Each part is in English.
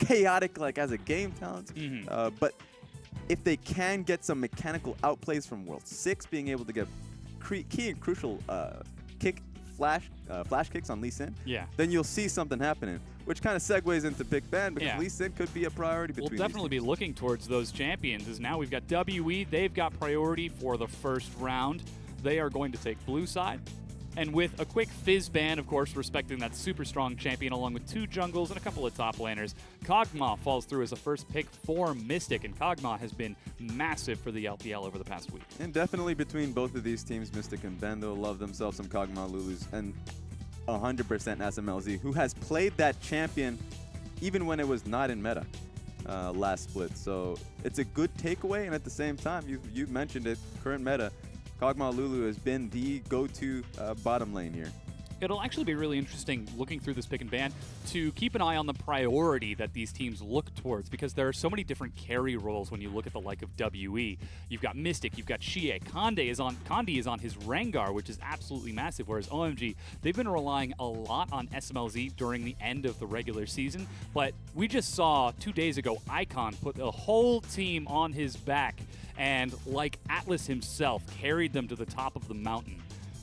chaotic like as a game talent. But if they can get some mechanical outplays from World 6, being able to get key and crucial flash kicks on Lee Sin, then you'll see something happening, which kind of segues into pick ban because Lee Sin could be a priority between We'll definitely be looking towards those champions, as now we've got WE. They've got priority for the first round. They are going to take blue side. And with a quick Fizz ban, of course, respecting that super strong champion along with 2 jungles and a couple of top laners, Kog'Maw falls through as a first pick for Mystic, and Kog'Maw has been massive for the LPL over the past week. And definitely between both of these teams, Mystic and Bando love themselves some Kog'Maw Lulus, and 100% SMLZ, who has played that champion even when it was not in meta last split. So it's a good takeaway, and at the same time, you've mentioned it, current meta, Kog'Maw Lulu has been the go-to bottom lane here. It'll actually be really interesting looking through this pick and ban to keep an eye on the priority that these teams look towards, because there are so many different carry roles when you look at the like of WE. You've got Mystic, you've got Xie, Kandi is on his Rengar, which is absolutely massive, whereas OMG, they've been relying a lot on SMLZ during the end of the regular season, but we just saw 2 days ago Icon put the whole team on his back and, like Atlas himself, carried them to the top of the mountain.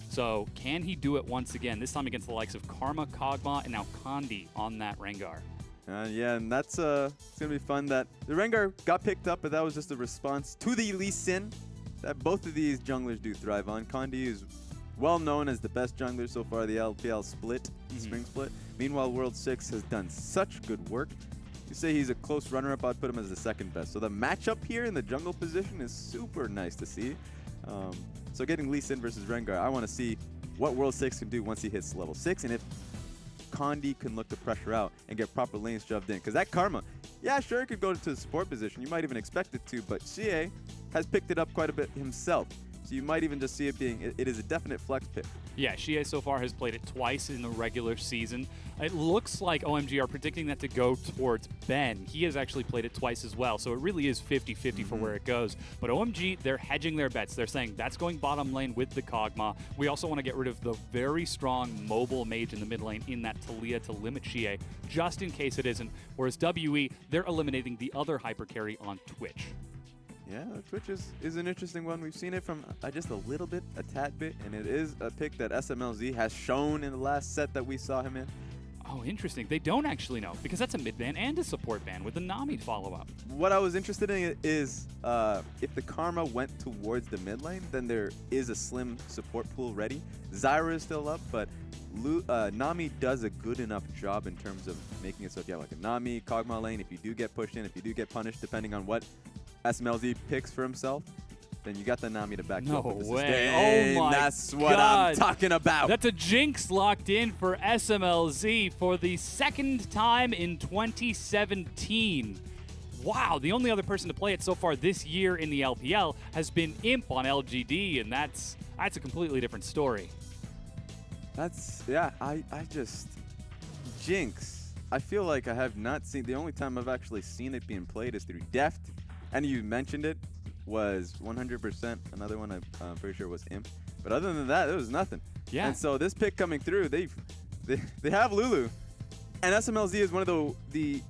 So can he do it once again, this time against the likes of Karma, Kog'Maw, and now Kandi on that Rengar? Yeah, and that's it's going to be fun that the Rengar got picked up, but that was just a response to the Lee Sin that both of these junglers do thrive on. Kandi is well known as the best jungler so far, the LPL split, spring split. Meanwhile, World 6 has done such good work. You say he's a close runner-up, I'd put him as the second best. So the matchup here in the jungle position is super nice to see. So getting Lee Sin versus Rengar, I want to see what World 6 can do once he hits level 6, and if Kandi can look to pressure out and get proper lanes shoved in. Because that Karma, yeah, sure, it could go to the support position. You might even expect it to, but Xie has picked it up quite a bit himself. So you might even just see it being, it is a definite flex pick. Yeah, Xie so far has played it twice in the regular season. It looks like OMG are predicting that to go towards Ben. He has actually played it twice as well, so it really is 50-50 for where it goes. But OMG, they're hedging their bets. They're saying that's going bottom lane with the Kog'Maw. We also want to get rid of the very strong mobile mage in the mid lane in that Talia to limit Xie, just in case it isn't. Whereas WE, they're eliminating the other hyper carry on Twitch. Yeah, Twitch is an interesting one. We've seen it from just a little bit, a tad bit, and it is a pick that SMLZ has shown in the last set that we saw him in. Oh, interesting. They don't actually know, because that's a mid ban and a support ban with the Nami follow-up. What I was interested in is if the Karma went towards the mid lane, then there is a slim support pool ready. Zyra is still up, but Nami does a good enough job in terms of making it so if you have like a Nami, Kog'Maw lane, if you do get pushed in, if you do get punished, depending on what SMLZ picks for himself, then you got the Nami to back you up with the sustain. Oh my That's what I'm talking about. That's a jinx locked in for SMLZ for the second time in 2017. Wow, the only other person to play it so far this year in the LPL has been Imp on LGD, and that's a completely different story. Yeah, I just, jinx. I feel like I have not seen, the only time I've actually seen it being played is through Deft. And you mentioned it, was 100%. Another one I'm pretty sure was Imp. But other than that, it was nothing. Yeah. And so this pick coming through, they have Lulu. And SMLZ is one of the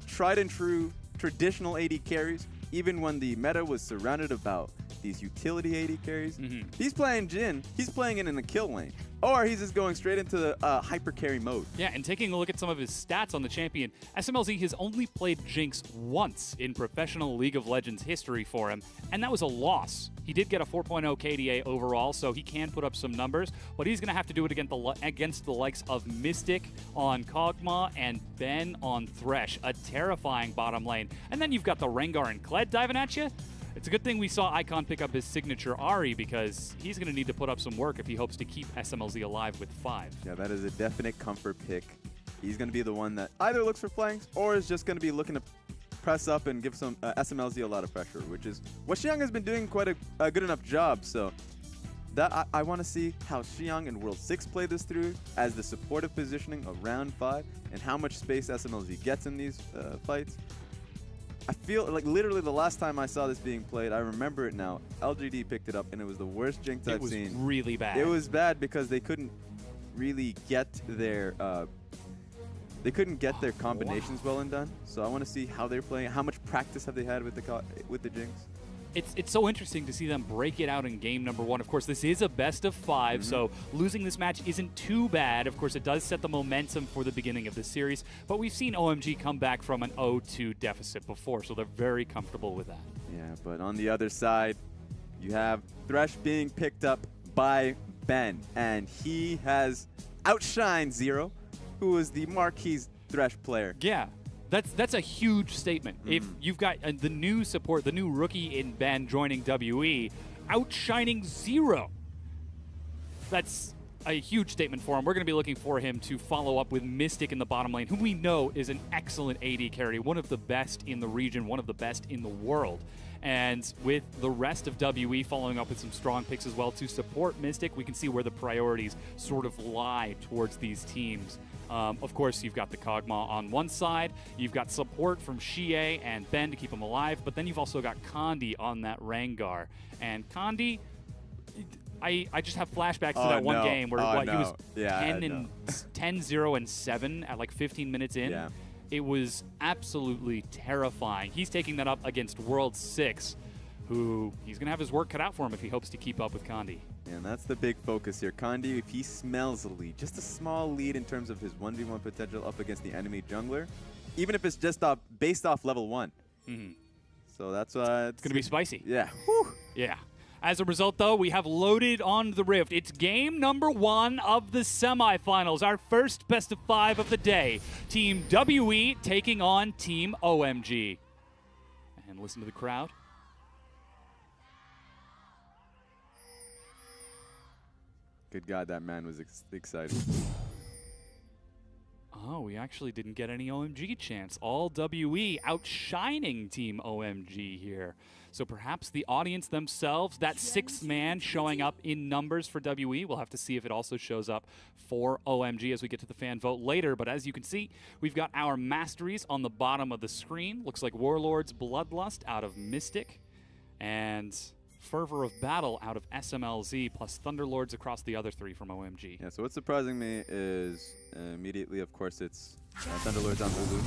tried and true traditional AD carries, even when the meta was surrounded about these utility AD carries. He's playing Jhin. He's playing it in the kill lane. Or he's just going straight into the hyper carry mode. Yeah, and taking a look at some of his stats on the champion, SMLZ has only played Jinx once in professional League of Legends history for him, and that was a loss. He did get a 4.0 KDA overall, so he can put up some numbers, but he's going to have to do it against the likes of Mystic on Kog'Maw and Ben on Thresh, a terrifying bottom lane. And then you've got the Rengar and Kled diving at you. It's a good thing we saw Icon pick up his signature Ahri, because he's going to need to put up some work if he hopes to keep SMLZ alive with 5. Yeah, that is a definite comfort pick. He's going to be the one that either looks for flanks or is just going to be looking to press up and give some SMLZ a lot of pressure, which is what Xiang has been doing quite a good enough job. So that I want to see how Xiang and World 6 play this through as the supportive positioning of round 5 and how much space SMLZ gets in these fights. I feel like literally the last time I saw this being played, I remember it now. LGD picked it up, and it was the worst jinx I've seen. It was really bad. It was bad because they couldn't really get their they couldn't get their combinations well and done. So I want to see how they're playing. How much practice have they had with the Jinx? It's so interesting to see them break it out in game number 1. Of course, this is a best of 5, so losing this match isn't too bad. Of course, it does set the momentum for the beginning of the series, but we've seen OMG come back from an 0-2 deficit before, so they're very comfortable with that. Yeah, but on the other side, you have Thresh being picked up by Ben, and he has outshined Zero, who is the marquee Thresh player. Yeah. That's a huge statement. If you've got the new support, the new rookie in Ben joining WE, outshining Zero. That's a huge statement for him. We're going to be looking for him to follow up with Mystic in the bottom lane, who we know is an excellent AD carry, one of the best in the region, one of the best in the world. And with the rest of WE following up with some strong picks as well to support Mystic, we can see where the priorities sort of lie towards these teams. Of course, you've got the Kog'Maw on one side, you've got support from Xie and Ben to keep him alive, but then you've also got Condi on that Rengar. And Condi, I just have flashbacks to that one game where he was 10-0 and 7 at like 15 minutes in. Yeah. It was absolutely terrifying. He's taking that up against World 6, who he's going to have his work cut out for him if he hopes to keep up with Condi. And that's the big focus here. Condi, if he smells a lead, just a small lead in terms of his 1v1 potential up against the enemy jungler, even if it's just based off level 1. So that's why it's going to be spicy. Yeah. Whew. Yeah. As a result, though, we have loaded on the Rift. It's game number 1 of the semifinals, our first best of 5 of the day. Team WE taking on Team OMG. And listen to the crowd. Good God, that man was excited. Oh, we actually didn't get any OMG chance. All WE outshining Team OMG here. So perhaps the audience themselves, that 6th man showing up in numbers for WE. We'll have to see if it also shows up for OMG as we get to the fan vote later. But as you can see, we've got our masteries on the bottom of the screen. Looks like Warlord's Bloodlust out of Mystic. And Fervor of Battle out of SMLZ, plus Thunderlords across the other 3 from OMG. Yeah, so what's surprising me is immediately, of course, it's Thunderlords on Lulu.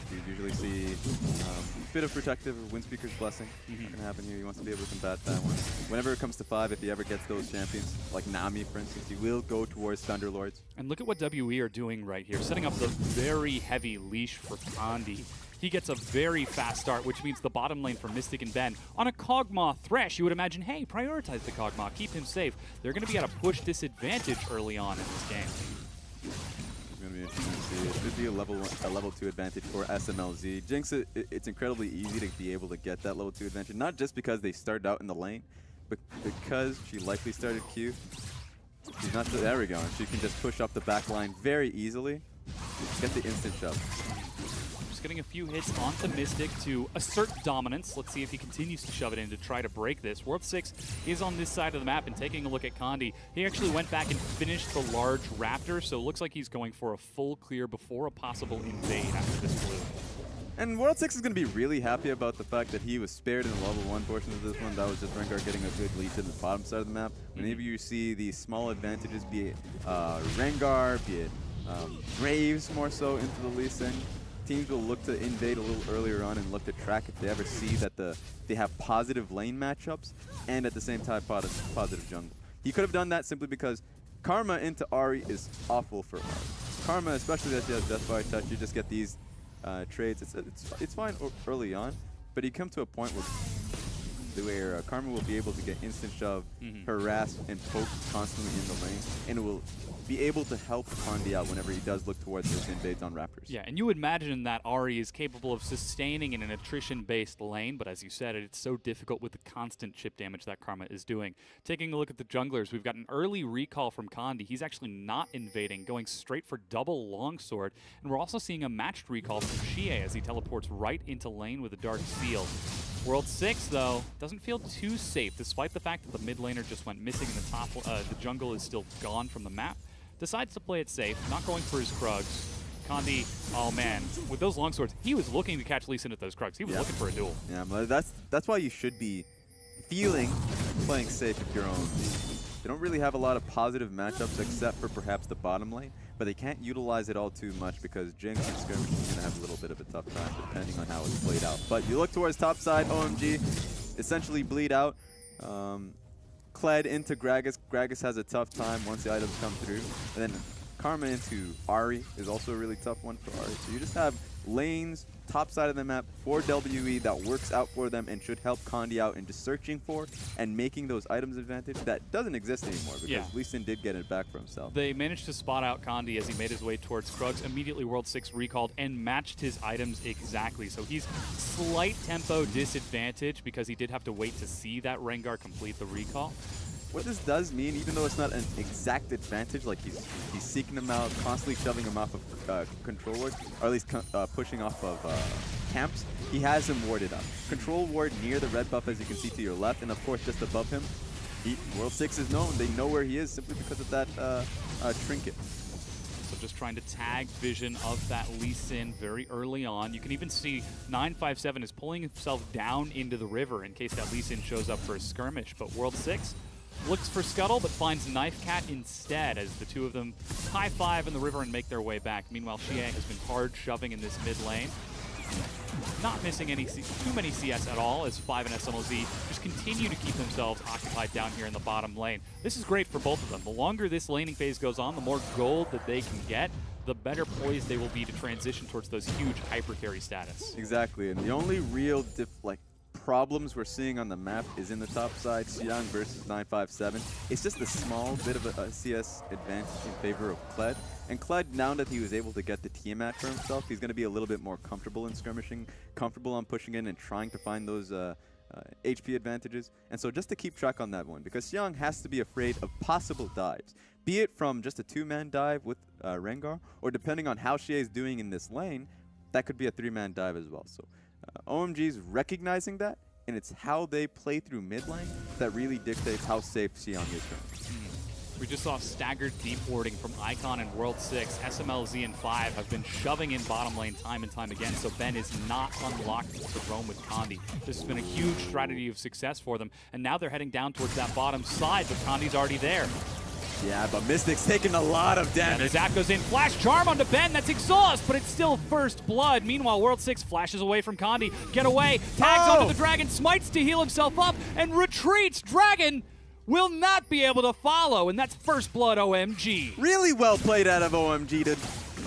You usually see a bit of protective Windspeaker's Blessing. Not going to happen here. He wants to be able to combat that one. Whenever it comes to 5, if he ever gets those champions, like Nami, for instance, he will go towards Thunderlords. And look at what WE are doing right here, setting up the very heavy leash for Condi. He gets a very fast start, which means the bottom lane for Mystic and Ben. On a Kog'Maw Thresh, you would imagine, hey, prioritize the Kog'Maw, keep him safe. They're going to be at a push disadvantage early on in this game. It's going to be interesting to see. It should be a level 2 advantage for SMLZ. Jinx, it's incredibly easy to be able to get that level 2 advantage, not just because they started out in the lane, but because she likely started Q. She's not, there we go, and she can just push up the back line very easily. Get the instant shove. Just getting a few hits onto Mystic to assert dominance. Let's see if he continues to shove it in to try to break this. World 6 is on this side of the map, and taking a look at Condi, he actually went back and finished the large Raptor, so it looks like he's going for a full clear before a possible invade after this blue. And World 6 is going to be really happy about the fact that he was spared in the level 1 portion of this one. That was just Rengar getting a good lead to the bottom side of the map. Whenever you see these small advantages, be it Rengar, be it Graves more so into the Lee Sin, teams will look to invade a little earlier on and look to track if they ever see that they have positive lane matchups and at the same time positive jungle. He could have done that simply because Karma into Ahri is awful for Ahri. Karma, especially that she has Deathfire Touch, you just get these trades. It's fine early on, but you come to a point where Karma will be able to get instant shove, harass, and poke constantly in the lane, and it will be able to help Condi out whenever he does look towards those invades on Raptors. Yeah, and you would imagine that Ahri is capable of sustaining in an attrition-based lane, but as you said, it's so difficult with the constant chip damage that Karma is doing. Taking a look at the junglers, we've got an early recall from Condi. He's actually not invading, going straight for double longsword, and we're also seeing a matched recall from Xie as he teleports right into lane with a Dark Seal. World 6, though, doesn't feel too safe, despite the fact that the mid laner just went missing in the top. The jungle is still gone from the map. Decides to play it safe, not going for his Krugs. Condi, oh man, with those longswords, he was looking to catch Lee Sin at those Krugs. He was looking for a duel. Yeah, but that's why you should be playing safe if you're OMG. They don't really have a lot of positive matchups except for perhaps the bottom lane, but they can't utilize it all too much because Jinx and Skirmish is going to have a little bit of a tough time depending on how it's played out. But you look towards top side, OMG essentially bleed out. Kled into Gragas. Gragas has a tough time once the items come through. And then Karma into Ahri is also a really tough one for Ahri. So you just have lanes, top side of the map for WE that works out for them and should help Condi out in just searching for and making those items advantage that doesn't exist anymore because Lee Sin did get it back for himself. They managed to spot out Condi as he made his way towards Krugs, immediately World 6 recalled and matched his items exactly. So he's slight tempo disadvantage because he did have to wait to see that Rengar complete the recall. What this does mean, even though it's not an exact advantage, like he's seeking them out, constantly shoving them off of controllers, or at least pushing off of camps, he has him warded up. Control ward near the red buff, as you can see to your left, and of course just above him, World 6 is known. They know where he is simply because of that trinket. So just trying to tag vision of that Lee Sin very early on. You can even see 957 is pulling himself down into the river in case that Lee Sin shows up for a skirmish, but World 6 looks for Scuttle, but finds Knife Cat instead as the two of them high-five in the river and make their way back. Meanwhile, Xie has been hard shoving in this mid lane. Not missing too many CS at all as 5 and SMLZ just continue to keep themselves occupied down here in the bottom lane. This is great for both of them. The longer this laning phase goes on, the more gold that they can get, the better poised they will be to transition towards those huge hyper carry status. Exactly, and the only real problems we're seeing on the map is in the top side, Xiang versus 957. It's just a small bit of a CS advantage in favor of Kled. And Kled, now that he was able to get the Tiamat for himself, he's going to be a little bit more comfortable in skirmishing, comfortable on pushing in and trying to find those HP advantages. And so just to keep track on that one, because Xiang has to be afraid of possible dives, be it from just a 2-man dive with Rengar, or depending on how Xie is doing in this lane, that could be a 3-man dive as well. So OMG's recognizing that, and it's how they play through mid lane that really dictates how safe Xiang is going. We just saw staggered deep warding from Icon and World 6. SMLZ and 5 have been shoving in bottom lane time and time again, so Ben is not unlocked to roam with Condi. This has been a huge strategy of success for them, and now they're heading down towards that bottom side, but Condi's already there. Yeah, but Mystic's taking a lot of damage. And the zap goes in. Flash charm onto Ben. That's exhaust, but it's still first blood. Meanwhile, World 6 flashes away from Condi. Get away. Tags onto the Dragon. Smites to heal himself up and retreats. Dragon will not be able to follow, and that's first blood OMG. Really well played out of OMG to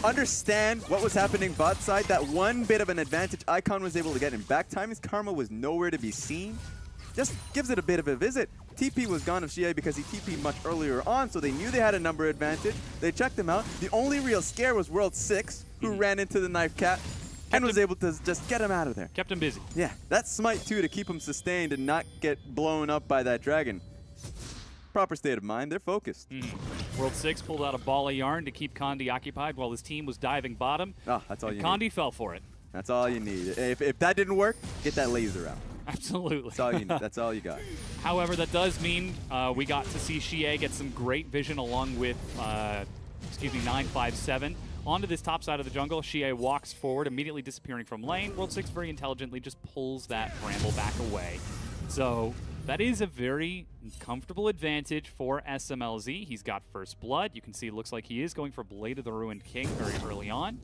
understand what was happening bot side. That one bit of an advantage Icon was able to get in back time. His Karma was nowhere to be seen. Just gives it a bit of a visit. TP was gone of Xie because he TP'd much earlier on, so they knew they had a number advantage. They checked him out. The only real scare was World 6, who ran into the Knife Cat and was able to just get him out of there. Kept him busy. Yeah, that smite too to keep him sustained and not get blown up by that dragon. Proper state of mind, they're focused. World 6 pulled out a ball of yarn to keep Condi occupied while his team was diving bottom. That's all you need. Condi fell for it. That's all you need. If that didn't work, get that laser out. Absolutely. That's all you need. That's all you got. However, that does mean we got to see Xie get some great vision along with, 957. Onto this top side of the jungle, Xie walks forward, immediately disappearing from lane. World 6 very intelligently just pulls that Bramble back away. So that is a very comfortable advantage for SMLZ. He's got first blood. You can see it looks like he is going for Blade of the Ruined King very early on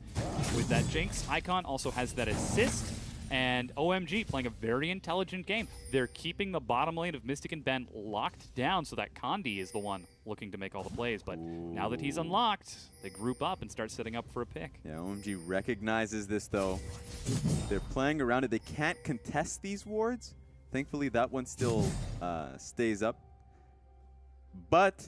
with that Jinx. Icon also has that assist. And OMG playing a very intelligent game. They're keeping the bottom lane of Mystic and Ben locked down so that Condi is the one looking to make all the plays. But now that he's unlocked, they group up and start setting up for a pick. Yeah, OMG recognizes this though. They're playing around it. They can't contest these wards. Thankfully, that one still stays up. But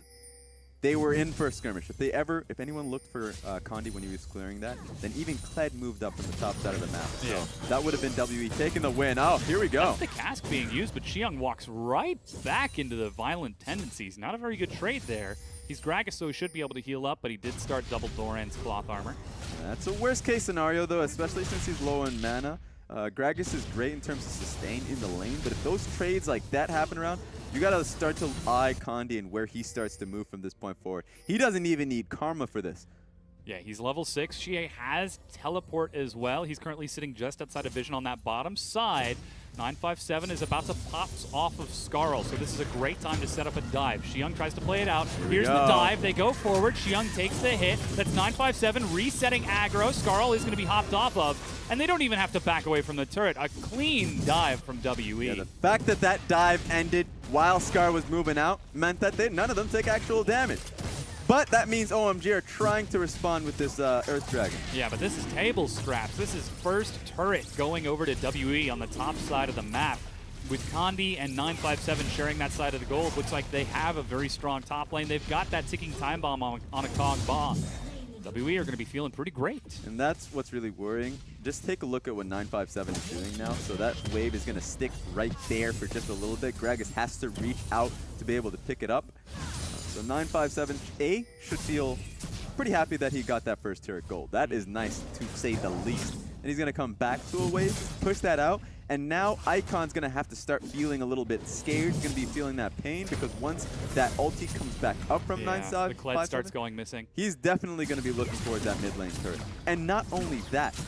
they were in for a skirmish. If anyone looked for Condi when he was clearing that, then even Kled moved up on the top side of the map. Yeah. So that would have been WE taking the win. Oh, here we go. That's the cask being used, but Xiang walks right back into the violent tendencies. Not a very good trade there. He's Gragas, so he should be able to heal up, but he did start double Doran's cloth armor. That's a worst case scenario though, especially since he's low in mana. Gragas is great in terms of sustain in the lane, but if those trades like that happen around, you gotta start to eye Condi and where he starts to move from this point forward. He doesn't even need Karma for this. Yeah, he's level 6. Xie has teleport as well. He's currently sitting just outside of vision on that bottom side. 957 is about to pop off of Skarl, so this is a great time to set up a dive. Xiyoung tries to play it out. Here's the dive. They go forward. Xiyoung takes the hit. That's 957 resetting aggro. Skarl is going to be hopped off of, and they don't even have to back away from the turret. A clean dive from WE. Yeah, the fact that that dive ended while Scar was moving out meant that none of them take actual damage. But that means OMG are trying to respond with this Earth Dragon. Yeah, but this is table scraps. This is first turret going over to WE on the top side of the map. With Condi and 957 sharing that side of the gold, looks like they have a very strong top lane. They've got that ticking time bomb on a Kong bomb. WE are going to be feeling pretty great. And that's what's really worrying. Just take a look at what 957 is doing now. So that wave is going to stick right there for just a little bit. Gragas has to reach out to be able to pick it up. So 957A should feel pretty happy that he got that first turret gold. That is nice to say the least. And he's going to come back to a wave, push that out, and now Icon's going to have to start feeling a little bit scared. He's going to be feeling that pain because once that ulti comes back up from 957, the Kled starts going missing. He's definitely going to be looking towards that mid lane turret. And not only that,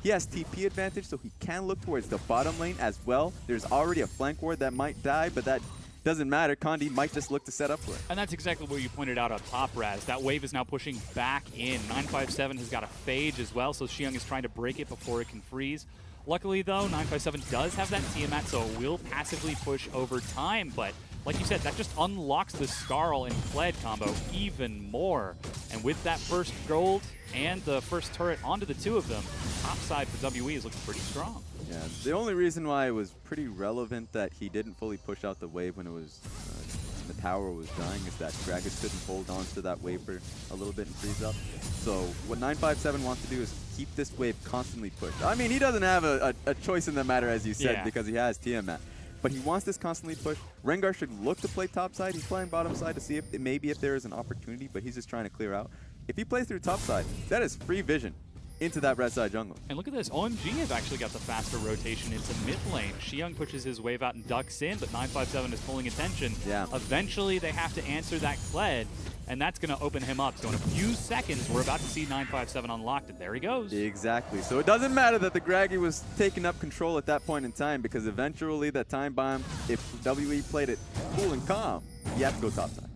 he has TP advantage, so he can look towards the bottom lane as well. There's already a flank ward that might die, but that doesn't matter. Condi might just look to set up for it. And that's exactly what you pointed out up top, Raz. That wave is now pushing back in. 957 has got a phage as well, so Xiyoung is trying to break it before it can freeze. Luckily, though, 957 does have that Tiamat, so it will passively push over time. But like you said, that just unlocks the Skarl and Kled combo even more. And with that first gold and the first turret onto the two of them, top side for WE is looking pretty strong. Yeah, the only reason why it was pretty relevant that he didn't fully push out the wave when it was the tower was dying is that Gragas couldn't hold on to that wave for a little bit and freeze up. So what 957 wants to do is keep this wave constantly pushed. I mean, he doesn't have a choice in the matter, as you said, because he has Tiamat. But he wants this constantly pushed. Rengar should look to play top side. He's playing bottom side to see if maybe if there is an opportunity, but he's just trying to clear out. If he plays through top side, that is free vision into that red side jungle. And look at this, OMG have actually got the faster rotation into mid lane. Xiyoung pushes his wave out and ducks in, but 957 is pulling attention. Yeah. Eventually they have to answer that Kled, and that's going to open him up. So in a few seconds, we're about to see 957 unlocked, and there he goes. Exactly. So it doesn't matter that the Graggy was taking up control at that point in time, because eventually that time bomb, if WE played it cool and calm, you have to go top side.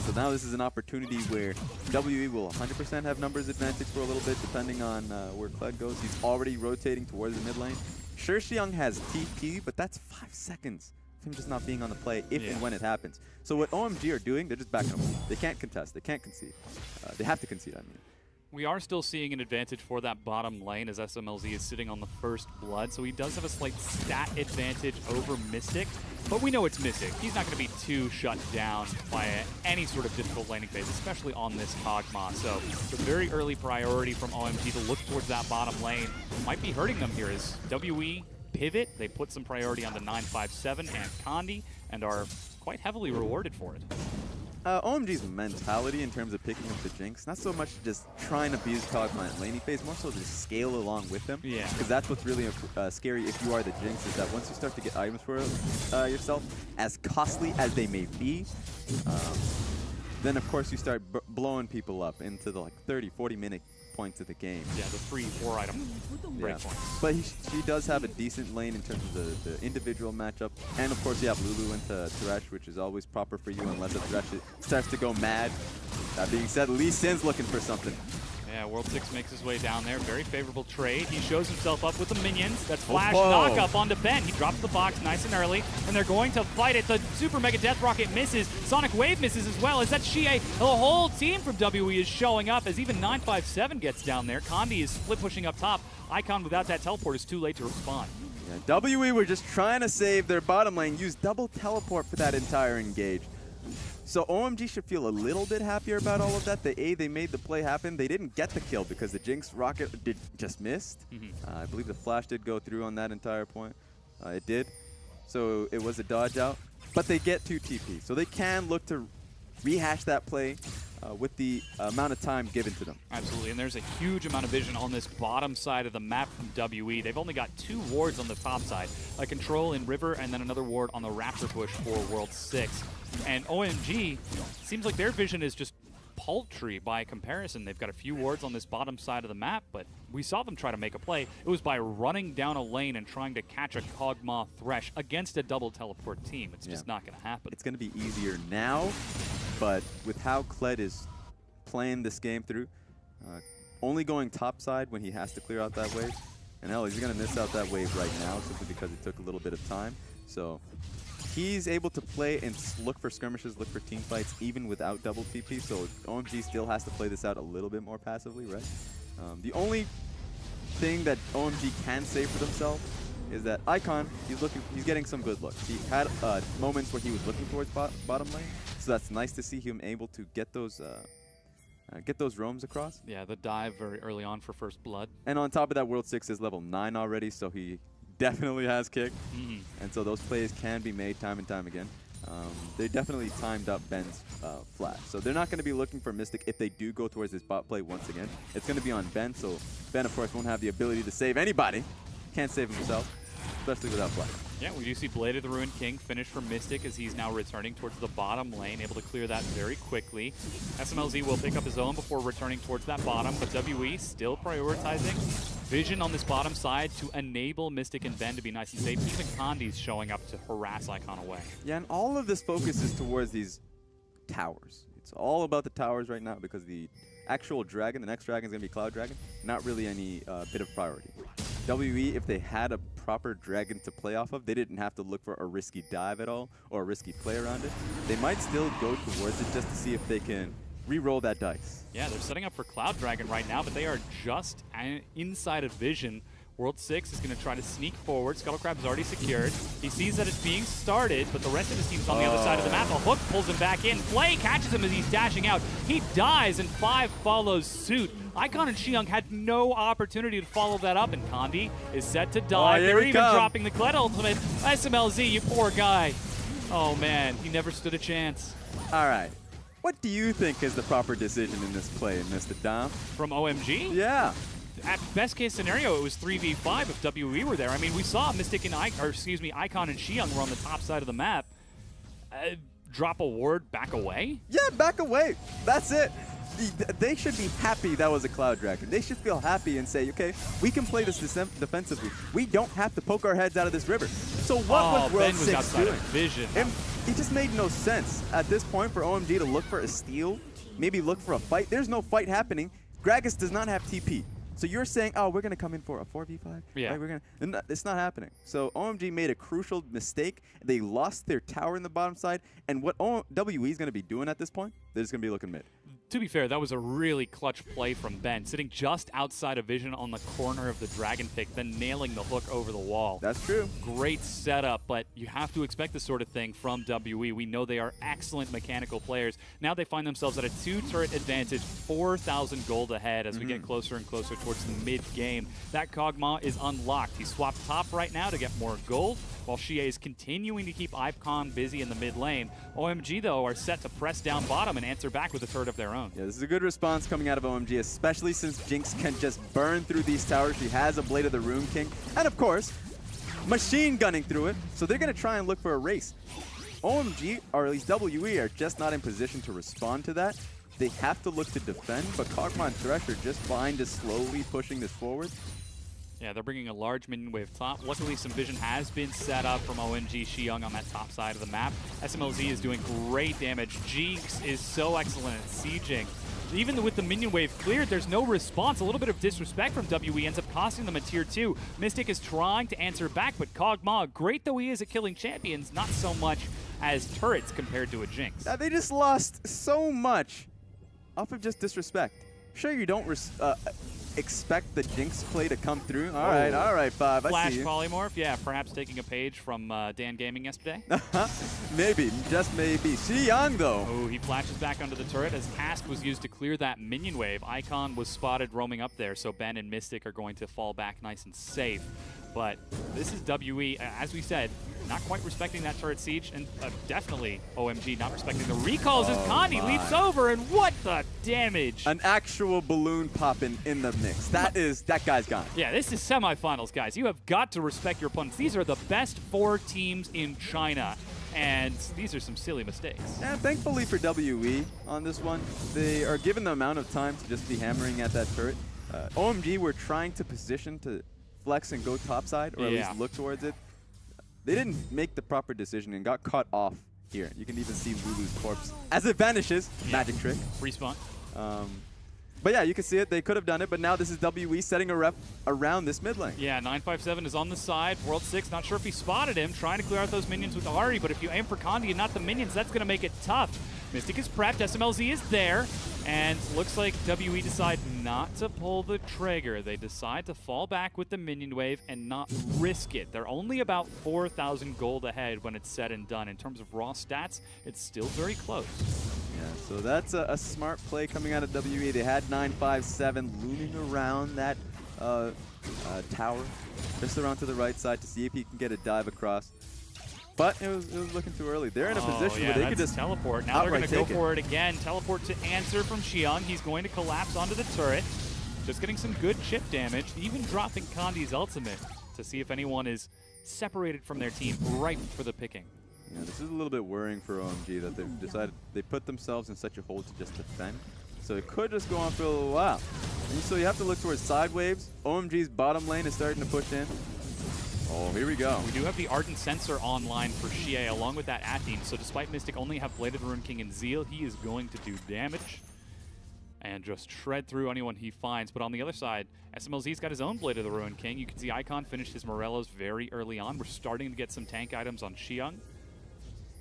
So now this is an opportunity where WE will 100% have numbers advantage for a little bit, depending on where Kled goes. He's already rotating towards the mid lane. Sure, Xiyoung has TP, but that's 5 seconds of him just not being on the play if and when it happens. So what OMG are doing, they're just backing away. They can't contest. They can't concede. They have to concede, I mean. We are still seeing an advantage for that bottom lane as SMLZ is sitting on the first blood, so he does have a slight stat advantage over Mystic, but we know it's Mystic. He's not going to be too shut down by any sort of difficult laning phase, especially on this Kog'Maw. So the very early priority from OMG to look towards that bottom lane might be hurting them here as WE pivot. They put some priority on the 957 and Condi and are quite heavily rewarded for it. OMG's mentality in terms of picking up the Jinx, not so much just trying to abuse Kog'Maw in laning phase, more so just scale along with them. Yeah. Because that's what's really scary if you are the Jinx, is that once you start to get items for yourself, as costly as they may be, then of course you start blowing people up into the like 30, 40 minute points of the game. Yeah, the 3-4 item break points. But she does have a decent lane in terms of the individual matchup. And of course you have Lulu into Thresh, which is always proper for you unless a Thresh starts to go mad. That being said, Lee Sin's looking for something. Yeah, World 6 makes his way down there. Very favorable trade. He shows himself up with the minions. That's flash knock up onto Ben. He drops the box nice and early, and they're going to fight it. The Super Mega Death Rocket misses. Sonic Wave misses as well. As that Xie, the whole team from WE is showing up as even 957 gets down there. Condi is split pushing up top. Icon without that teleport is too late to respond. Yeah, WE were just trying to save their bottom lane, use double teleport for that entire engage. So OMG should feel a little bit happier about all of that. They made the play happen. They didn't get the kill because the Jinx rocket just missed. I believe the flash did go through on that entire point. It did. So it was a dodge out. But they get 2 TP. So they can look to rehash that play with the amount of time given to them. Absolutely, and there's a huge amount of vision on this bottom side of the map from WE. They've only got 2 wards on the top side, a control in River and then another ward on the Raptor push for World 6. And OMG, seems like their vision is just paltry by comparison. They've got a few wards on this bottom side of the map, but we saw them try to make a play. It was by running down a lane and trying to catch a Kog'Maw Thresh against a double teleport team. It's just not going to happen. It's going to be easier now, but with how Kled is playing this game through, only going top side when he has to clear out that wave. And hell, he's going to miss out that wave right now simply because it took a little bit of time. So he's able to play and look for skirmishes, look for team fights, even without double TP. So OMG still has to play this out a little bit more passively, right? The only thing that OMG can say for themselves is that Icon, he's getting some good looks. He had moments where he was looking towards bottom lane, so that's nice to see him able to get those roams across. Yeah, the dive very early on for first blood. And on top of that, World 6 is level 9 already, so he definitely has kick. And so those plays can be made time and time again. They definitely timed up Ben's flash. So they're not going to be looking for Mystic if they do go towards this bot play once again. It's going to be on Ben, so Ben, of course, won't have the ability to save anybody. Can't save himself, especially without flash. Yeah, we do see Blade of the Ruined King finish for Mystic as he's now returning towards the bottom lane, able to clear that very quickly. SMLZ will pick up his own before returning towards that bottom, but WE still prioritizing vision on this bottom side to enable Mystic and Ben to be nice and safe. Even Kandi's showing up to harass Icon away. Yeah, and all of this focus is towards these towers. It's all about the towers right now because the actual dragon, the next dragon is going to be Cloud Dragon, not really any bit of priority. WE, if they had a proper dragon to play off of, they didn't have to look for a risky dive at all or a risky play around it. They might still go towards it just to see if they can re-roll that dice. Yeah, they're setting up for Cloud Dragon right now, but they are just inside of vision. World 6 is going to try to sneak forward. Scuttlecrab is already secured. He sees that it's being started, but the rest of his team's on the other side of the map. A hook pulls him back in. Flay catches him as he's dashing out. He dies, and 5 follows suit. Icon and Xiang had no opportunity to follow that up, and Kandi is set to die. They're even dropping the Kled ultimate. SMLZ, you poor guy. Oh, man, he never stood a chance. All right. What do you think is the proper decision in this play, Mr. Dom? From OMG? Yeah. At best case scenario, it was 3v5 if WE were there. I mean, we saw Mystic and Icon and Xiang were on the top side of the map. Drop a ward, back away? Yeah, back away. That's it. They should be happy that was a Cloud Dragon. They should feel happy and say, okay, we can play this defensively. We don't have to poke our heads out of this river. So what was World 6 doing? Vision. It just made no sense at this point for OMG to look for a steal, maybe look for a fight. There's no fight happening. Gragas does not have TP. So you're saying, oh, we're going to come in for a 4v5? Yeah. Right, it's not happening. So OMG made a crucial mistake. They lost their tower in the bottom side. And what WE is going to be doing at this point, they're just going to be looking mid. To be fair, that was a really clutch play from Ben, sitting just outside of vision on the corner of the dragon pick, then nailing the hook over the wall. That's true. Great setup, but you have to expect this sort of thing from WE. We know they are excellent mechanical players. Now they find themselves at a 2-turret advantage, 4,000 gold ahead as we get closer and closer towards the mid-game. That Kog'Maw is unlocked. He's swapped top right now to get more gold, while Xie is continuing to keep Icon busy in the mid lane. OMG, though, are set to press down bottom and answer back with a turret of their own. Yeah, this is a good response coming out of OMG, especially since Jinx can just burn through these towers. She has a Blade of the Ruined King, and of course, machine gunning through it. So they're going to try and look for a race. OMG, or at least WE, are just not in position to respond to that. They have to look to defend, but Kog'Maw and Thresh are just fine to slowly pushing this forward. Yeah, they're bringing a large minion wave top. Luckily, some vision has been set up from OMG Xiang on that top side of the map. SMLZ is doing great damage. Jinx is so excellent at sieging. Even with the minion wave cleared, there's no response. A little bit of disrespect from WE ends up costing them a tier 2. Mystic is trying to answer back, but Kog'Maw, great though he is at killing champions, not so much as turrets compared to a Jinx. They just lost so much off of just disrespect. Sure, you don't expect the Jinx play to come through. All right, Five. Flash I see you. polymorph, yeah, perhaps taking a page from Dan Gaming yesterday. Maybe, just maybe. Xiang, though. Oh, he flashes back onto the turret as Cast was used to clear that minion wave. Icon was spotted roaming up there, so Ben and Mystic are going to fall back nice and safe. But this is WE, as we said, not quite respecting that turret siege, and definitely OMG not respecting the recalls as Condi leaps over, and what the damage! An actual balloon popping in the mix. That guy's gone. Yeah, this is semifinals, guys. You have got to respect your opponents. These are the best 4 teams in China, and these are some silly mistakes. And thankfully for WE on this one, they are given the amount of time to just be hammering at that turret. OMG were trying to position to flex and go topside, or at least look towards it. They didn't make the proper decision and got caught off here. You can even see Lulu's corpse as it vanishes. Magic trick. Respawn. But yeah, you can see it. They could have done it, but now this is WE setting a rep around this mid lane. Yeah, 957 is on the side. World 6, not sure if he spotted him, trying to clear out those minions with Ahri, but if you aim for Condi and not the minions, that's going to make it tough. Mystic is prepped, SMLZ is there, and looks like WE decide not to pull the trigger. They decide to fall back with the minion wave and not risk it. They're only about 4,000 gold ahead when it's said and done. In terms of raw stats, it's still very close. Yeah, so that's a smart play coming out of WE. They had 957 looming around that tower, just around to the right side to see if he can get a dive across. But it was looking too early. They're in a position where they could just teleport. Now they're going to go for it again. Teleport to answer from Xiang. He's going to collapse onto the turret. Just getting some good chip damage, even dropping Condi's ultimate to see if anyone is separated from their team ripe for the picking. Yeah, this is a little bit worrying for OMG that they've decided they put themselves in such a hole to just defend. So it could just go on for a little while. And so you have to look towards side waves. OMG's bottom lane is starting to push in. Oh, here we go. We do have the Ardent Sensor online for Xie along with that Athene. So despite Mystic only have Blade of the Ruined King and Zeal, he is going to do damage and just shred through anyone he finds. But on the other side, SMLZ's got his own Blade of the Ruined King. You can see Icon finished his Morellos very early on. We're starting to get some tank items on Xiang.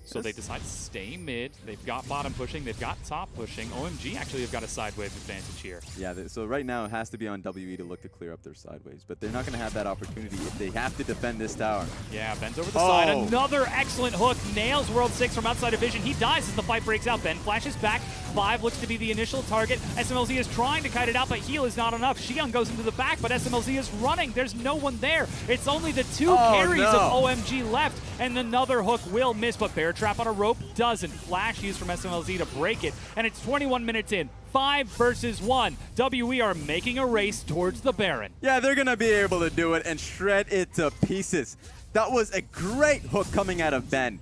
So they decide to stay mid. They've got bottom pushing. They've got top pushing. OMG actually have got a sideways advantage here. Yeah, so right now it has to be on WE to look to clear up their sideways. But they're not going to have that opportunity if they have to defend this tower. Yeah, Ben's over the side. Another excellent hook. Nails World 6 from outside of vision. He dies as the fight breaks out. Ben flashes back. 5 looks to be the initial target. SMLZ is trying to kite it out, but heal is not enough. Xiang goes into the back, but SMLZ is running. There's no one there. It's only the 2 carries of OMG left, and another hook will miss, but Bear Trap on a rope doesn't. Flash used from SMLZ to break it, and it's 21 minutes in. 5 versus 1. WE are making a race towards the Baron. Yeah, they're going to be able to do it and shred it to pieces. That was a great hook coming out of Ben.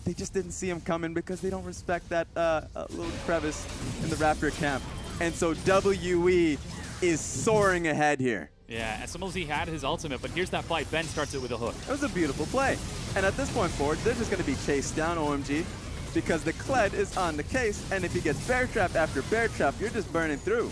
They just didn't see him coming because they don't respect that little crevice in the Raptor camp. And so WE is soaring ahead here. Yeah, SMLZ had his ultimate, but here's that fight. Ben starts it with a hook. It was a beautiful play. And at this point forward, they're just going to be chased down, OMG, because the Kled is on the case, and if he gets bear trap after bear trap, you're just burning through.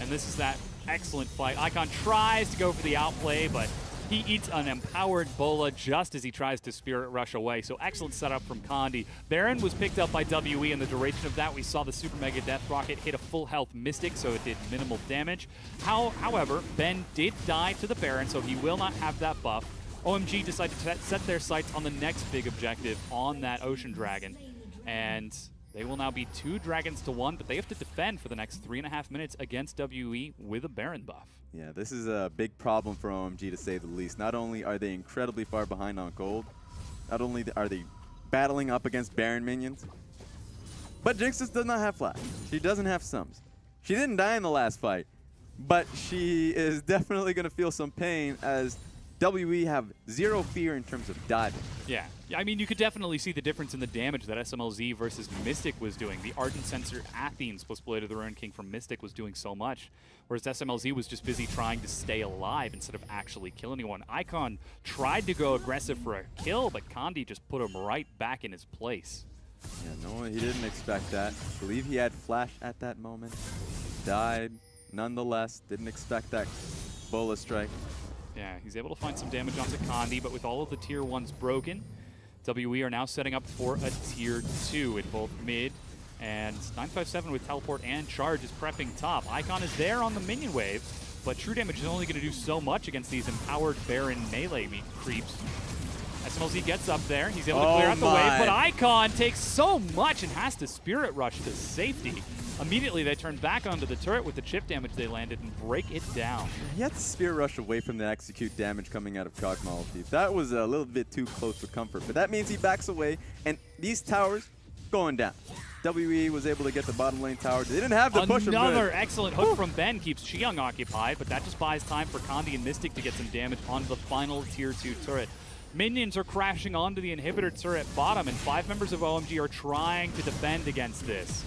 And this is that excellent fight. Icon tries to go for the outplay, but he eats an empowered Bola just as he tries to Spirit Rush away. So excellent setup from Condi. Baron was picked up by WE. In the duration of that, we saw the Super Mega Death Rocket hit a full health Mystic, so it did minimal damage. However, Ben did die to the Baron, so he will not have that buff. OMG decided to set their sights on the next big objective on that Ocean Dragon. And they will now be 2 dragons to 1, but they have to defend for the next 3.5 minutes against WE with a Baron buff. Yeah, this is a big problem for OMG, to say the least. Not only are they incredibly far behind on gold, not only are they battling up against Baron minions, but Jinxes does not have flash. She doesn't have sums. She didn't die in the last fight, but she is definitely going to feel some pain as WE have 0 fear in terms of diving. Yeah, I mean, you could definitely see the difference in the damage that SMLZ versus Mystic was doing. The Ardent Sensor Athene's plus Blade of the Ruined King from Mystic was doing so much, whereas SMLZ was just busy trying to stay alive instead of actually kill anyone. Icon tried to go aggressive for a kill, but Condi just put him right back in his place. Yeah, no, he didn't expect that. I believe he had flash at that moment. Died, nonetheless. Didn't expect that Bola strike. Yeah, he's able to find some damage onto Condi, but with all of the tier 1s broken, WE are now setting up for a tier 2 in both mid, and 957 with teleport and charge is prepping top. Icon is there on the minion wave, but true damage is only going to do so much against these empowered Baron melee creeps. SMLZ gets up there, he's able to clear out the wave, but Icon takes so much and has to Spirit Rush to safety. Immediately, they turn back onto the turret with the chip damage they landed and break it down. He had to Spirit Rush away from the execute damage coming out of Kog'Maw. That was a little bit too close for comfort, but that means he backs away, and these towers going down. WE was able to get the bottom lane tower. They didn't have the push. Another excellent hook from Ben keeps Xiang occupied, but that just buys time for Condi and Mystic to get some damage on the final tier 2 turret. Minions are crashing onto the inhibitor turret bottom, and 5 members of OMG are trying to defend against this.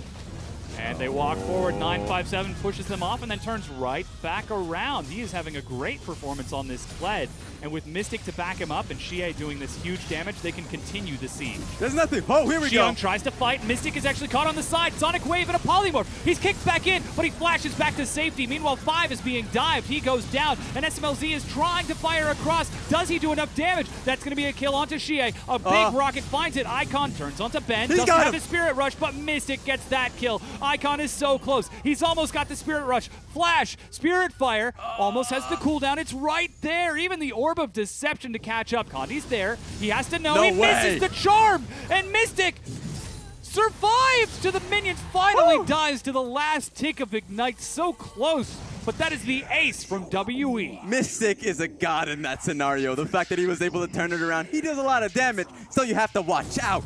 And they walk forward, 957 pushes them off and then turns right back around. He is having a great performance on this Kled. And with Mystic to back him up and Xie doing this huge damage, they can continue the siege. There's nothing. Oh, here we go. Xiang tries to fight. Mystic is actually caught on the side. Sonic Wave and a Polymorph. He's kicked back in, but he flashes back to safety. Meanwhile, 5 is being dived. He goes down, and SMLZ is trying to fire across. Does he do enough damage? That's going to be a kill onto Xie. A big rocket finds it. Icon turns onto Ben. Doesn't have the Spirit Rush, but Mystic gets that kill. Icon is so close. He's almost got the Spirit Rush. Flash, Spirit Fire, almost has the cooldown. It's right there. Even the Orb of Deception to catch up. Condi's there. He has to know. He misses the charm, and Mystic survives to the minions. Finally dies to the last tick of Ignite. So close, but that is the ace from WE. Mystic is a god in that scenario. The fact that he was able to turn it around. He does a lot of damage, so you have to watch out.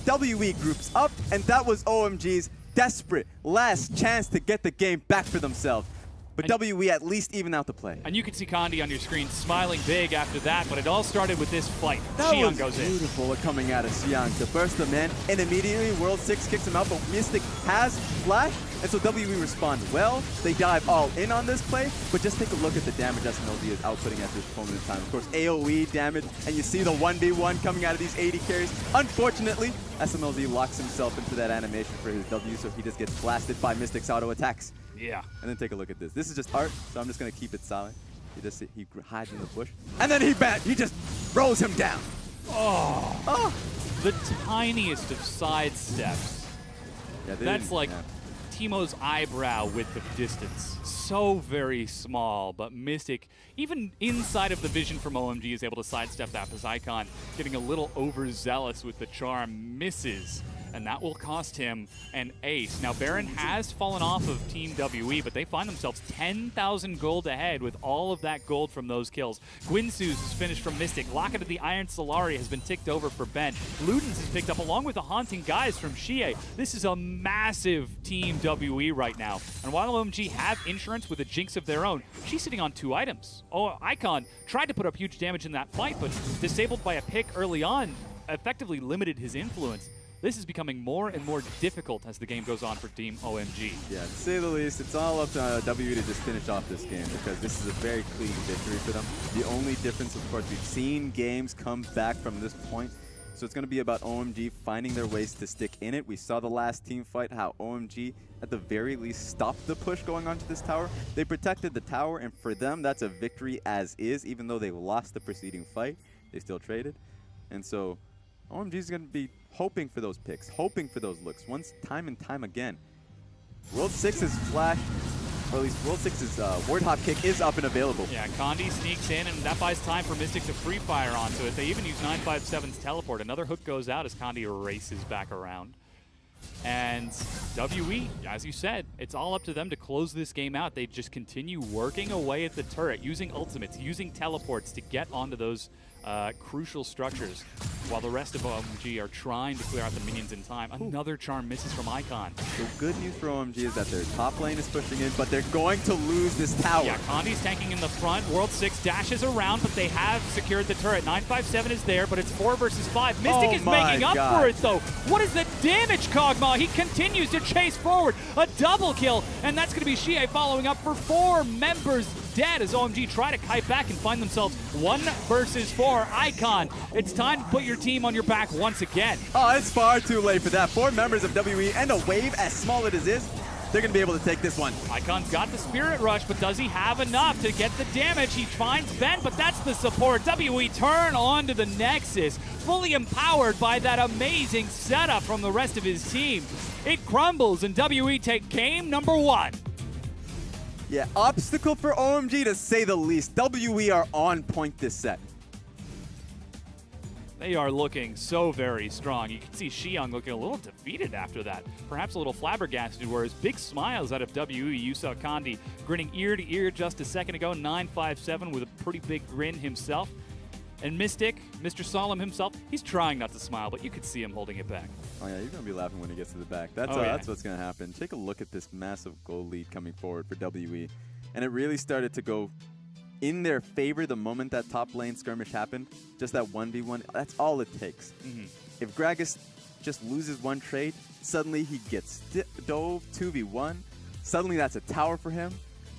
WE groups up, and that was OMG's desperate last chance to get the game back for themselves. But WE at least even out the play. And you can see Condi on your screen smiling big after that, but it all started with this fight. That Xiang was goes in. beautiful coming out of Xiang to burst them in, and immediately World 6 kicks him out, but Mystic has Flash, and so WE respond well. They dive all in on this play, but just take a look at the damage SMLZ is outputting at this moment in time. Of course, AoE damage, and you see the 1v1 coming out of these 80 carries. Unfortunately, SMLZ locks himself into that animation for his W, so he just gets blasted by Mystic's auto attacks. Yeah. And then take a look at this. This is just art, so I'm just going to keep it silent. He hides in the bush. And then he just rolls him down. Oh. The tiniest of side steps. Yeah, that's like Teemo's eyebrow width of distance. So very small, but Mystic, even inside of the vision from OMG, is able to sidestep that as Icon, getting a little overzealous with the charm, misses. And that will cost him an ace. Now, Baron has fallen off of Team WE, but they find themselves 10,000 gold ahead with all of that gold from those kills. Guinsoo's is finished from Mystic. Locket of the Iron Solari has been ticked over for Ben. Ludens is picked up along with the Haunting Guys from Xie. This is a massive Team WE right now. And while OMG have insurance with a Jinx of their own, she's sitting on 2 items. Oh, Icon tried to put up huge damage in that fight, but disabled by a pick early on, effectively limited his influence. This is becoming more and more difficult as the game goes on for Team OMG. Yeah, to say the least, it's all up to WE to just finish off this game because this is a very clean victory for them. The only difference, of course, we've seen games come back from this point, so it's going to be about OMG finding their ways to stick in it. We saw the last team fight, how OMG, at the very least, stopped the push going onto this tower. They protected the tower, and for them, that's a victory as is. Even though they lost the preceding fight, they still traded. And so OMG is going to be hoping for those picks, hoping for those looks, once time and time again. World 6's flash, or at least World 6's ward hop kick is up and available. Yeah, Condi sneaks in, and that buys time for Mystic to free fire onto it. They even use 957's teleport. Another hook goes out as Condi races back around. And WE, as you said, it's all up to them to close this game out. They just continue working away at the turret, using ultimates, using teleports to get onto those crucial structures, while the rest of OMG are trying to clear out the minions in time. Another charm misses from Icon. The good news for OMG is that their top lane is pushing in, but they're going to lose this tower. Yeah, Condi's tanking in the front. World 6 dashes around, but they have secured the turret. 957 is there, but it's 4 versus 5. Mystic is making up for it, though. What is the damage, Kog'Maw? He continues to chase forward. A double kill, and that's going to be Xie following up for 4 members dead as OMG try to kite back and find themselves 1 versus 4. Icon, it's time to put your team on your back once again. Oh, it's far too late for that. 4 members of WE and a wave as small as it is, they're going to be able to take this one. Icon's got the Spirit Rush, but does he have enough to get the damage? He finds Ben, but that's the support. WE turn onto the Nexus, fully empowered by that amazing setup from the rest of his team. It crumbles, and WE take game number 1. Yeah, obstacle for OMG to say the least. WE are on point this set. They are looking so very strong. You can see Xiang looking a little defeated after that. Perhaps a little flabbergasted, whereas big smiles out of WE. You saw Kandi grinning ear to ear just a second ago, 957 with a pretty big grin himself. And Mystic, Mr. Solemn himself, he's trying not to smile, but you could see him holding it back. Oh yeah, he's going to be laughing when he gets to the back. That's what's going to happen. Take a look at this massive goal lead coming forward for WE. And it really started to go in their favor the moment that top lane skirmish happened. Just that 1v1, that's all it takes. If Gragas just loses one trade, suddenly he gets dove 2v1. Suddenly that's a tower for him.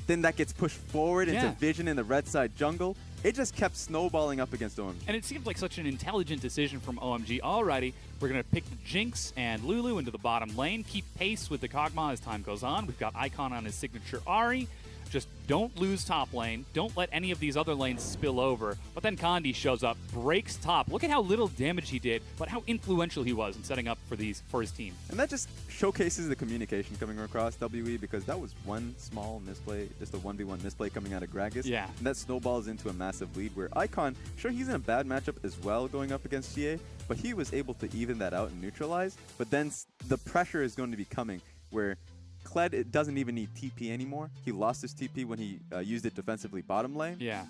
Then that gets pushed forward into Vision in the red side jungle. It just kept snowballing up against OMG. And it seemed like such an intelligent decision from OMG. Alrighty, we're going to pick the Jinx and Lulu into the bottom lane, keep pace with the Kog'Maw as time goes on. We've got Icon on his signature Ahri. Just don't lose top lane. Don't let any of these other lanes spill over. But then Kandi shows up, breaks top. Look at how little damage he did, but how influential he was in setting up for his team. And that just showcases the communication coming across WE, because that was one small misplay, just a 1v1 misplay coming out of Gragas. Yeah. And that snowballs into a massive lead where Icon, sure, he's in a bad matchup as well going up against CA, but he was able to even that out and neutralize. But then the pressure is going to be coming where Kled doesn't even need TP anymore. He lost his TP when he used it defensively bottom lane. Yeah.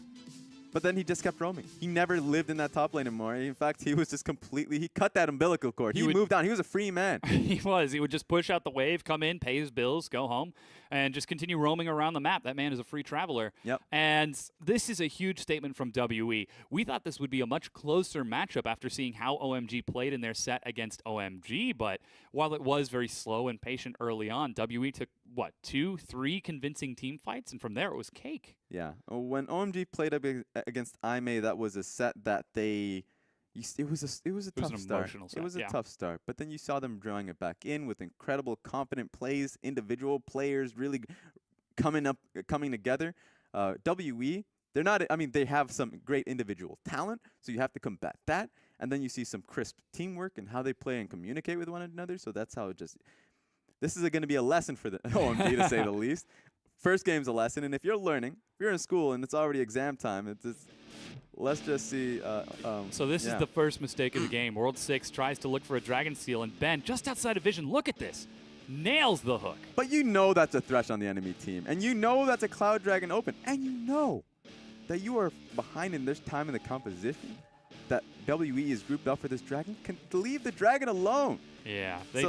But then he just kept roaming. He never lived in that top lane anymore. In fact, he was just completely, he cut that umbilical cord. He moved on. He was a free man. He was. He would just push out the wave, come in, pay his bills, go home, and just continue roaming around the map. That man is a free traveler. Yep. And this is a huge statement from WE. We thought this would be a much closer matchup after seeing how OMG played in their set against OMG, but while it was very slow and patient early on, WE took, what, 2, 3 convincing team fights, and from there it was cake. Yeah. When OMG played against IMA, that was a set that they... It was a tough start. It was a tough start, but then you saw them drawing it back in with incredible, confident plays, individual players really coming together. WE, they're not. I mean, they have some great individual talent, so you have to combat that, and then you see some crisp teamwork and how they play and communicate with one another. So that's how it just. This is going to be a lesson for the OMG to say the least. First game's a lesson, and if you're learning, if you're in school and it's already exam time, it's let's just see. So this is the first mistake of the game. World 6 tries to look for a Dragon Seal, and Ben, just outside of Vision, look at this. Nails the hook. But you know that's a Thresh on the enemy team, and you know that's a Cloud Dragon open, and you know that you are behind in this time in the composition, that WE is grouped up for this Dragon. Can leave the Dragon alone. Yeah, they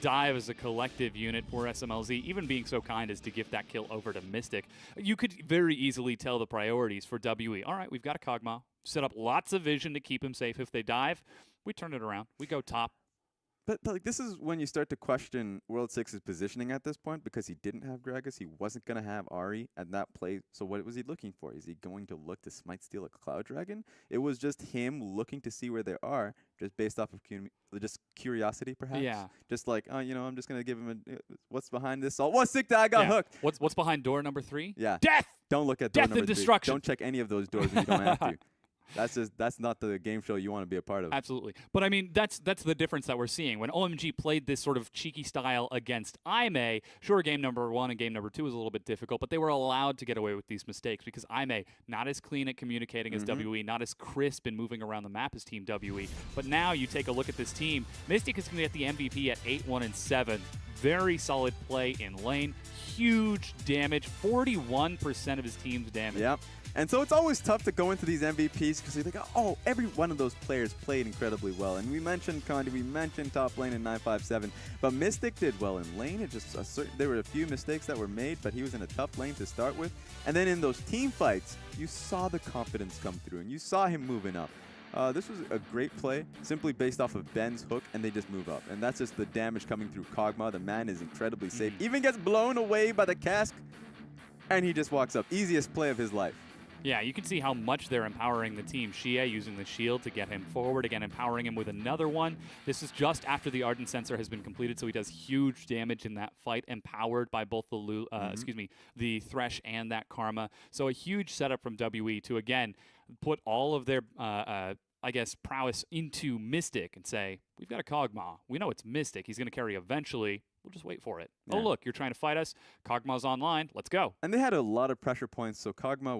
dive as a collective unit for SMLZ, even being so kind as to give that kill over to Mystic. You could very easily tell the priorities for WE. All right, we've got a Kog'Maw. Set up lots of vision to keep him safe if they dive. We turn it around. We go top. But like, this is when you start to question World 6's positioning at this point, because he didn't have Gragas. He wasn't going to have Ahri at that play. So what was he looking for? Is he going to look to smite steal a Cloud Dragon? It was just him looking to see where they are, just based off of just curiosity, perhaps. Yeah. Just like, oh, you know, I'm just going to give him a, what's behind this? What's sick that I got hooked? What's behind door number 3? Yeah. Death! Don't look at door number 3. Death and destruction. Don't check any of those doors if you don't have to. That's not the game show you want to be a part of. Absolutely. But I mean, that's the difference that we're seeing. When OMG played this sort of cheeky style against IMA, sure, game number 1 and game number 2 was a little bit difficult, but they were allowed to get away with these mistakes because IMA, not as clean at communicating as WE, not as crisp in moving around the map as Team WE. But now you take a look at this team. Mystic is going to get the MVP at 8-1-7. Very solid play in lane. Huge damage. 41% of his team's damage. Yep. And so it's always tough to go into these MVPs because you think, oh, every one of those players played incredibly well. And we mentioned Kandi, we mentioned top lane in 957, but Mystic did well in lane. It just there were a few mistakes that were made, but he was in a tough lane to start with. And then in those team fights, you saw the confidence come through, and you saw him moving up. This was a great play, simply based off of Ben's hook, and they just move up. And that's just the damage coming through Kog'Maw. The man is incredibly safe. Even gets blown away by the cask, and he just walks up. Easiest play of his life. Yeah, you can see how much they're empowering the team. Shia using the shield to get him forward, again empowering him with another one. This is just after the Ardent Sensor has been completed, so he does huge damage in that fight, empowered by both the the Thresh and that Karma. So a huge setup from WE to, again, put all of their I guess, prowess into Mystic and say, we've got a Kog'Maw. We know it's Mystic. He's going to carry eventually. We'll just wait for it. Yeah. Oh, look, you're trying to fight us. Kog'Maw's online. Let's go. And they had a lot of pressure points, so Kog'Maw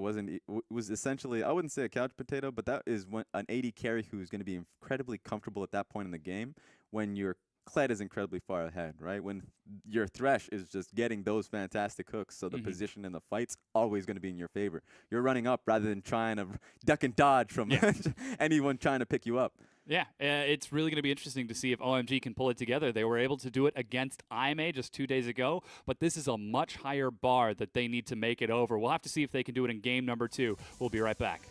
was essentially, I wouldn't say a couch potato, but that is an AD carry who's going to be incredibly comfortable at that point in the game when your Kled is incredibly far ahead, right? When your Thresh is just getting those fantastic hooks, so the position in the fight's always going to be in your favor. You're running up rather than trying to duck and dodge from anyone trying to pick you up. Yeah, it's really going to be interesting to see if OMG can pull it together. They were able to do it against IMA just 2 days ago, but this is a much higher bar that they need to make it over. We'll have to see if they can do it in game number 2. We'll be right back.